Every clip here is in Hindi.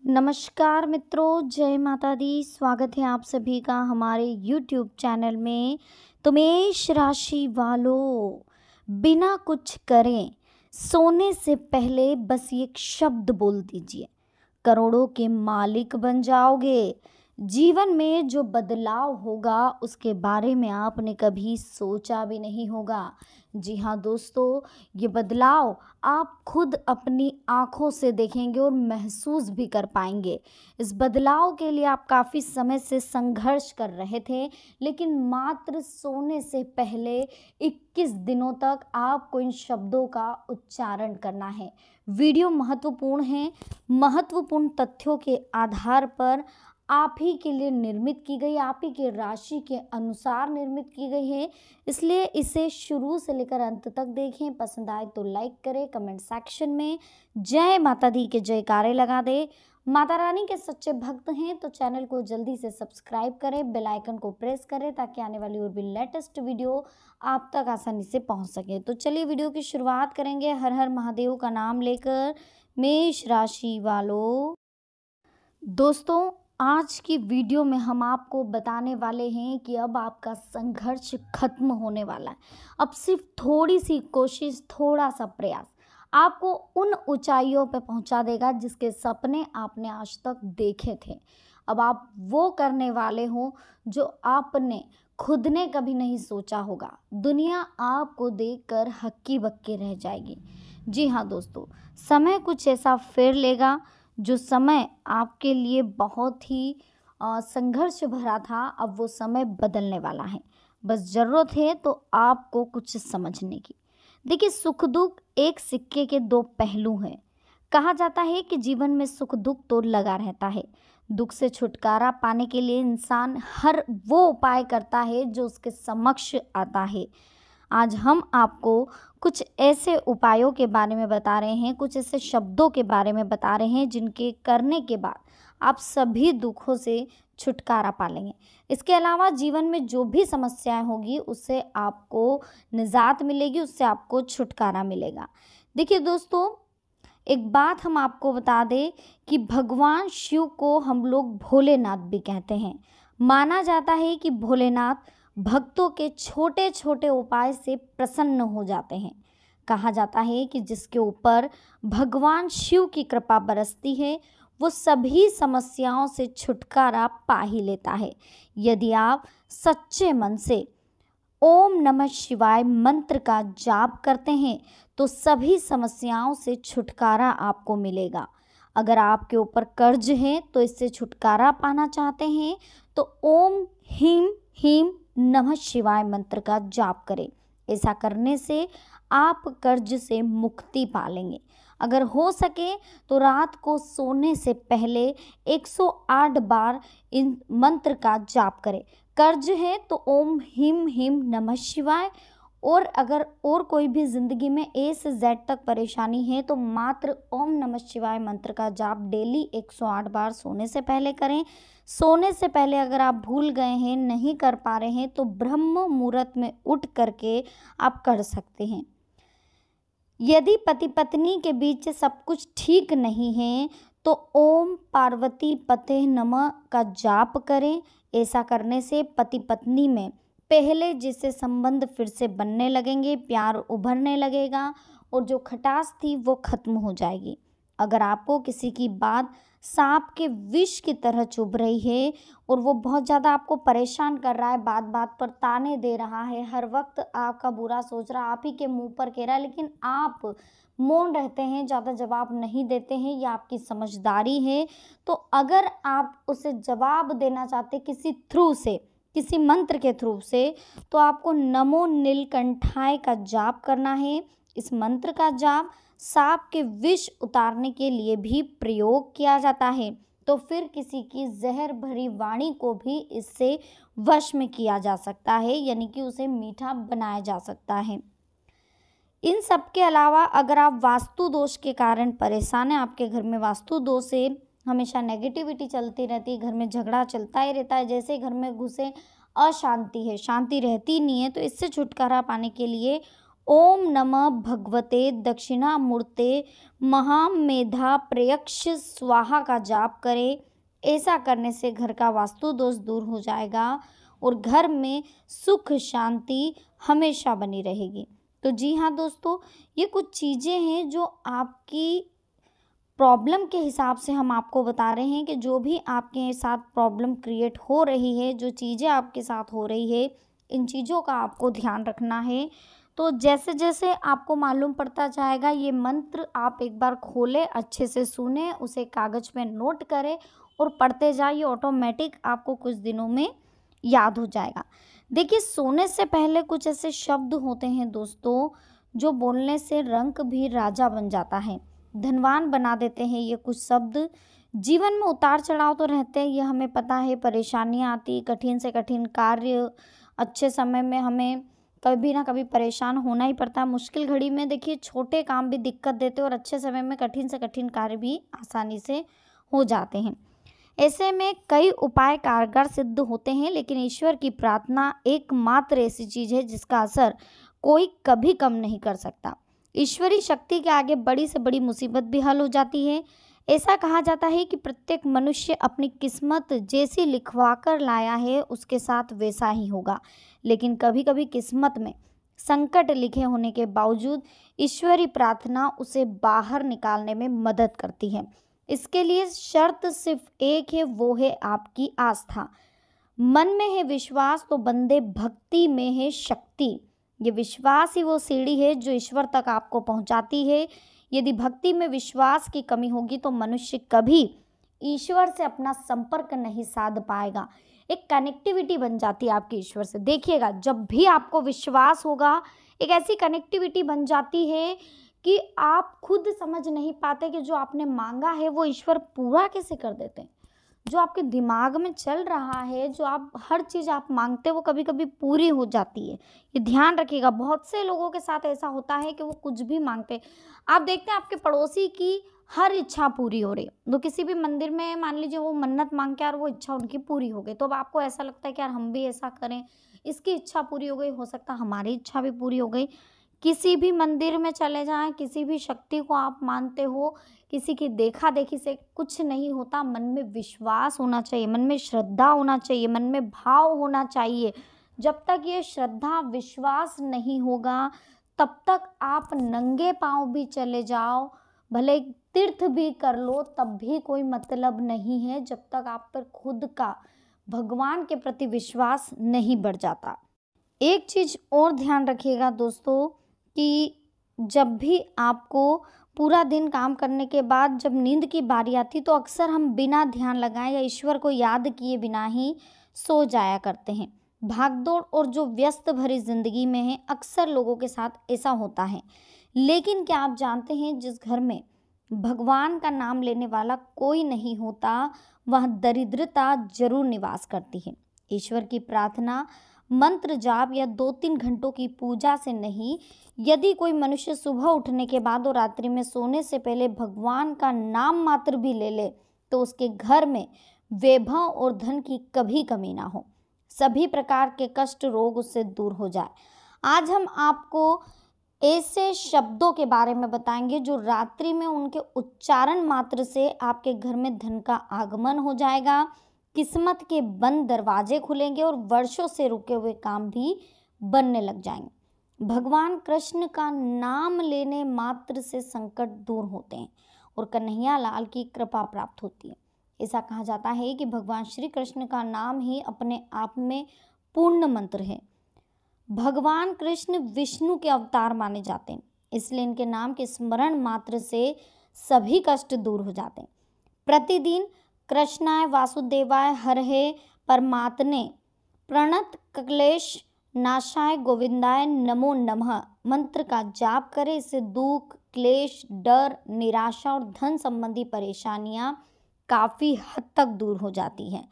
नमस्कार मित्रों, जय माता दी। स्वागत है आप सभी का हमारे YouTube चैनल में। तो मेष राशि वालों, बिना कुछ करें सोने से पहले बस एक शब्द बोल दीजिए, करोड़ों के मालिक बन जाओगे। जीवन में जो बदलाव होगा उसके बारे में आपने कभी सोचा भी नहीं होगा। जी हाँ दोस्तों, ये बदलाव आप खुद अपनी आँखों से देखेंगे और महसूस भी कर पाएंगे। इस बदलाव के लिए आप काफ़ी समय से संघर्ष कर रहे थे, लेकिन मात्र सोने से पहले 21 दिनों तक आपको इन शब्दों का उच्चारण करना है। वीडियो महत्वपूर्ण है, महत्वपूर्ण तथ्यों के आधार पर आप ही के लिए निर्मित की गई, आप ही के राशि के अनुसार निर्मित की गई है, इसलिए इसे शुरू से लेकर अंत तक देखें। पसंद आए तो लाइक करें, कमेंट सेक्शन में जय माता दी के जयकारे लगा दे। माता रानी के सच्चे भक्त हैं तो चैनल को जल्दी से सब्सक्राइब करें, बेल आइकन को प्रेस करें ताकि आने वाली और भी लेटेस्ट वीडियो आप तक आसानी से पहुंच सके। तो चलिए वीडियो की शुरुआत करेंगे हर हर महादेव का नाम लेकर। मेष राशि वालों, दोस्तों आज की वीडियो में हम आपको बताने वाले हैं कि अब आपका संघर्ष खत्म होने वाला है। अब सिर्फ थोड़ी सी कोशिश, थोड़ा सा प्रयास आपको उन ऊंचाइयों पर पहुंचा देगा जिसके सपने आपने आज तक देखे थे। अब आप वो करने वाले हो जो आपने खुद ने कभी नहीं सोचा होगा। दुनिया आपको देखकर हक्की बक्की रह जाएगी। जी हाँ दोस्तों, समय कुछ ऐसा फेर लेगा जो समय आपके लिए बहुत ही संघर्ष भरा था, अब वो समय बदलने वाला है। बस ज़रूरत है तो आपको कुछ समझने की। देखिए, सुख दुख एक सिक्के के दो पहलू हैं। कहा जाता है कि जीवन में सुख दुख तो लगा रहता है। दुख से छुटकारा पाने के लिए इंसान हर वो उपाय करता है जो उसके समक्ष आता है। आज हम आपको कुछ ऐसे उपायों के बारे में बता रहे हैं, कुछ ऐसे शब्दों के बारे में बता रहे हैं जिनके करने के बाद आप सभी दुखों से छुटकारा पा लेंगे। इसके अलावा जीवन में जो भी समस्याएं होगी उससे आपको निजात मिलेगी, उससे आपको छुटकारा मिलेगा। देखिए दोस्तों, एक बात हम आपको बता दें कि भगवान शिव को हम लोग भोलेनाथ भी कहते हैं। माना जाता है कि भोलेनाथ भक्तों के छोटे छोटे उपाय से प्रसन्न हो जाते हैं। कहा जाता है कि जिसके ऊपर भगवान शिव की कृपा बरसती है वो सभी समस्याओं से छुटकारा पा ही लेता है। यदि आप सच्चे मन से ओम नमः शिवाय मंत्र का जाप करते हैं तो सभी समस्याओं से छुटकारा आपको मिलेगा। अगर आपके ऊपर कर्ज है तो इससे छुटकारा पाना चाहते हैं तो ओम ह्रीं ह्रीं नमः शिवाय मंत्र का जाप करें। ऐसा करने से आप कर्ज से मुक्ति पा लेंगे। अगर हो सके तो रात को सोने से पहले 108 बार इन मंत्र का जाप करें। कर्ज है तो ओम ह्रीं ह्रीं नमः शिवाय, और अगर और कोई भी ज़िंदगी में ए से जेड तक परेशानी है तो मात्र ओम नमः शिवाय मंत्र का जाप डेली 108 बार सोने से पहले करें। सोने से पहले अगर आप भूल गए हैं, नहीं कर पा रहे हैं तो ब्रह्म मुहूर्त में उठ करके आप कर सकते हैं। यदि पति पत्नी के बीच सब कुछ ठीक नहीं है तो ओम पार्वती पते नमः का जाप करें। ऐसा करने से पति पत्नी में पहले जैसे संबंध फिर से बनने लगेंगे, प्यार उभरने लगेगा और जो खटास थी वो खत्म हो जाएगी। अगर आपको किसी की बात सांप के विष की तरह चुभ रही है और वो बहुत ज़्यादा आपको परेशान कर रहा है, बात बात पर ताने दे रहा है, हर वक्त आपका बुरा सोच रहा है, आप ही के मुंह पर कह रहा है, लेकिन आप मौन रहते हैं, ज़्यादा जवाब नहीं देते हैं, या आपकी समझदारी है, तो अगर आप उसे जवाब देना चाहते किसी थ्रू से, किसी मंत्र के थ्रू से, तो आपको नमो नीलकंठाय का जाप करना है। इस मंत्र का जाप सांप के विष उतारने के लिए भी प्रयोग किया जाता है। तो फिर किसी की जहर भरी वाणी को भी इससे वश में किया जा सकता है, यानी कि उसे मीठा बनाया जा सकता है। इन सब के अलावा अगर आप वास्तु दोष के कारण परेशान हैं, आपके घर में वास्तु दोष है, हमेशा नेगेटिविटी चलती रहती है, घर में झगड़ा चलता ही रहता है, जैसे घर में घुसे अशांति है, शांति रहती नहीं है, तो इससे छुटकारा पाने के लिए ओम नमः भगवते दक्षिणामूर्ते महामेधा प्रयक्ष स्वाहा का जाप करें। ऐसा करने से घर का वास्तु दोष दूर हो जाएगा और घर में सुख शांति हमेशा बनी रहेगी। तो जी हाँ दोस्तों, ये कुछ चीज़ें हैं जो आपकी प्रॉब्लम के हिसाब से हम आपको बता रहे हैं कि जो भी आपके साथ प्रॉब्लम क्रिएट हो रही है, जो चीज़ें आपके साथ हो रही है, इन चीज़ों का आपको ध्यान रखना है। तो जैसे जैसे आपको मालूम पड़ता जाएगा, ये मंत्र आप एक बार खोलें, अच्छे से सुने, उसे कागज़ पे नोट करें और पढ़ते जाइए। ऑटोमेटिक आपको कुछ दिनों में याद हो जाएगा। देखिए, सोने से पहले कुछ ऐसे शब्द होते हैं दोस्तों, जो बोलने से रंक भी राजा बन जाता है, धनवान बना देते हैं। ये कुछ शब्द जीवन में उतार चढ़ाव तो रहते हैं, ये हमें पता है। परेशानियाँ आती, कठिन से कठिन कार्य, अच्छे समय में हमें कभी ना कभी परेशान होना ही पड़ता है। मुश्किल घड़ी में देखिए छोटे काम भी दिक्कत देते हैं और अच्छे समय में कठिन से कठिन कार्य भी आसानी से हो जाते हैं। ऐसे में कई उपाय कारगर सिद्ध होते हैं, लेकिन ईश्वर की प्रार्थना एकमात्र ऐसी चीज़ है जिसका असर कोई कभी कम नहीं कर सकता। ईश्वरीय शक्ति के आगे बड़ी से बड़ी मुसीबत भी हल हो जाती है। ऐसा कहा जाता है कि प्रत्येक मनुष्य अपनी किस्मत जैसी लिखवा कर लाया है, उसके साथ वैसा ही होगा। लेकिन कभी कभी किस्मत में संकट लिखे होने के बावजूद ईश्वरीय प्रार्थना उसे बाहर निकालने में मदद करती है। इसके लिए शर्त सिर्फ एक है, वो है आपकी आस्था। मन में है विश्वास तो बंदे भक्ति में है शक्ति। ये विश्वास ही वो सीढ़ी है जो ईश्वर तक आपको पहुंचाती है। यदि भक्ति में विश्वास की कमी होगी तो मनुष्य कभी ईश्वर से अपना संपर्क नहीं साध पाएगा। एक कनेक्टिविटी बन जाती है आपकी ईश्वर से। देखिएगा, जब भी आपको विश्वास होगा, एक ऐसी कनेक्टिविटी बन जाती है कि आप खुद समझ नहीं पाते कि जो आपने मांगा है वो ईश्वर पूरा कैसे कर देते हैं। जो आपके दिमाग में चल रहा है, जो आप हर चीज़ आप मांगते हैं, वो कभी कभी पूरी हो जाती है। ये ध्यान रखिएगा, बहुत से लोगों के साथ ऐसा होता है कि वो कुछ भी मांगते हैं। आप देखते हैं आपके पड़ोसी की हर इच्छा पूरी हो रही है, तो किसी भी मंदिर में मान लीजिए वो मन्नत मांग के और वो इच्छा उनकी पूरी हो गई, तो अब आपको ऐसा लगता है कि यार हम भी ऐसा करें, इसकी इच्छा पूरी हो गई, हो सकता है हमारी इच्छा भी पूरी हो गई। किसी भी मंदिर में चले जाएं, किसी भी शक्ति को आप मानते हो, किसी की देखा देखी से कुछ नहीं होता। मन में विश्वास होना चाहिए, मन में श्रद्धा होना चाहिए, मन में भाव होना चाहिए। जब तक ये श्रद्धा विश्वास नहीं होगा, तब तक आप नंगे पांव भी चले जाओ, भले तीर्थ भी कर लो, तब भी कोई मतलब नहीं है, जब तक आप पर खुद का भगवान के प्रति विश्वास नहीं बढ़ जाता। एक चीज़ और ध्यान रखिएगा दोस्तों, कि जब भी आपको पूरा दिन काम करने के बाद जब नींद की बारी आती, तो अक्सर हम बिना ध्यान लगाए या ईश्वर को याद किए बिना ही सो जाया करते हैं। भागदौड़ और जो व्यस्त भरी जिंदगी में है, अक्सर लोगों के साथ ऐसा होता है। लेकिन क्या आप जानते हैं, जिस घर में भगवान का नाम लेने वाला कोई नहीं होता, वह दरिद्रता जरूर निवास करती है। ईश्वर की प्रार्थना, मंत्र जाप या 2-3 घंटों की पूजा से नहीं, यदि कोई मनुष्य सुबह उठने के बाद और रात्रि में सोने से पहले भगवान का नाम मात्र भी ले ले, तो उसके घर में वैभव और धन की कभी कमी ना हो, सभी प्रकार के कष्ट रोग उससे दूर हो जाए। आज हम आपको ऐसे शब्दों के बारे में बताएंगे जो रात्रि में उनके उच्चारण मात्र से आपके घर में धन का आगमन हो जाएगा, किस्मत के बंद दरवाजे खुलेंगे और वर्षों से रुके हुए काम भी बनने लग जाएंगे। भगवान कृष्ण का नाम लेने मात्र से संकट दूर होते हैं और कन्हैया लाल की कृपा प्राप्त होती है। ऐसा कहा जाता है कि भगवान श्री कृष्ण का नाम ही अपने आप में पूर्ण मंत्र है। भगवान कृष्ण विष्णु के अवतार माने जाते हैं, इसलिए इनके नाम के स्मरण मात्र से सभी कष्ट दूर हो जाते हैं। प्रतिदिन कृष्णाय वासुदेवाय हरहे परमात्मने प्रणत क्लेश नाशाय गोविंदाय नमो नमः मंत्र का जाप करें। इससे दुख, क्लेश, डर, निराशा और धन संबंधी परेशानियां काफ़ी हद तक दूर हो जाती हैं।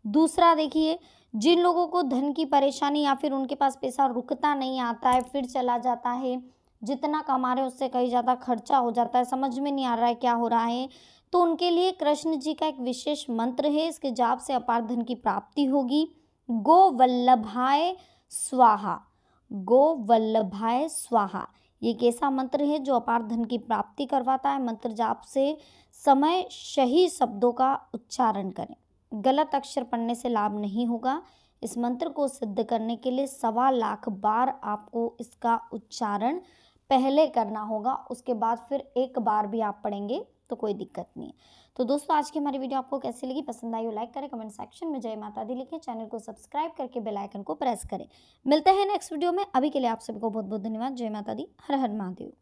दूसरा देखिए, जिन लोगों को धन की परेशानी या फिर उनके पास पैसा रुकता नहीं आता है, फिर चला जाता है, जितना कमा रहे उससे कहीं ज़्यादा खर्चा हो जाता है, समझ में नहीं आ रहा है क्या हो रहा है, तो उनके लिए कृष्ण जी का एक विशेष मंत्र है। इसके जाप से अपार धन की प्राप्ति होगी। गो वल्लभाय स्वाहा, गोवल्लभाय स्वाहा। ये एक ऐसा मंत्र है जो अपार धन की प्राप्ति करवाता है। मंत्र जाप से समय सही शब्दों का उच्चारण करें। गलत अक्षर पढ़ने से लाभ नहीं होगा। इस मंत्र को सिद्ध करने के लिए 1.25 बार आपको इसका उच्चारण पहले करना होगा, उसके बाद फिर एक बार भी आप पढ़ेंगे तो कोई दिक्कत नहीं है। तो दोस्तों, आज की हमारी वीडियो आपको कैसी लगी? पसंद आई हो लाइक करें, कमेंट सेक्शन में जय माता दी लिखें, चैनल को सब्सक्राइब करके बेल आइकन को प्रेस करें। मिलते हैं नेक्स्ट वीडियो में। अभी के लिए आप सभी को बहुत बहुत धन्यवाद। जय माता दी। हर हर महादेव।